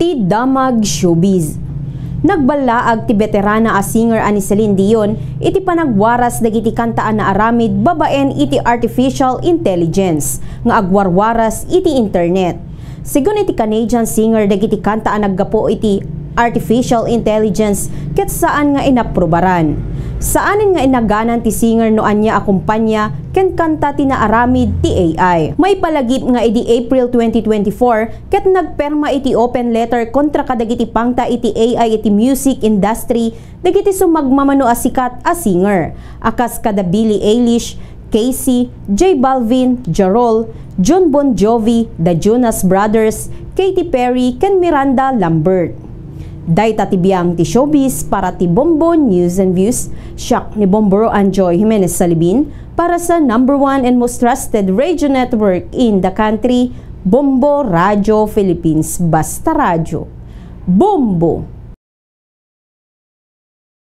Ti damag showbiz. Nagbalaag ti veterana a singer ani Celine Dion iti panagwaras dagiti kantaan na aramid babaen iti artificial intelligence nga agwarwaras iti internet. Sigun iti Canadian singer dagiti kantaan naggapo iti artificial intelligence ket saan nga inaprubaran. Saanin nga inaganan ti singer no anya akumpanya ken kanta ti naaramid ti AI. May palagip nga iti April 2024 ket nagperma iti open letter kontra kadagiti pangta iti AI iti music industry dagiti sumagmamano a sikat a singer. Akas kada Billie Eilish, Casey, J Balvin, Jarol, Jon Bon Jovi, The Jonas Brothers, Katy Perry ken Miranda Lambert. Day tatibiyang ti showbiz para ti Bombo News and Views. Siak ni Bomboro Anjoy Jimenez Salibin para sa #1 and most trusted radio network in the country, Bombo Radio Philippines. Basta Radio. Bombo!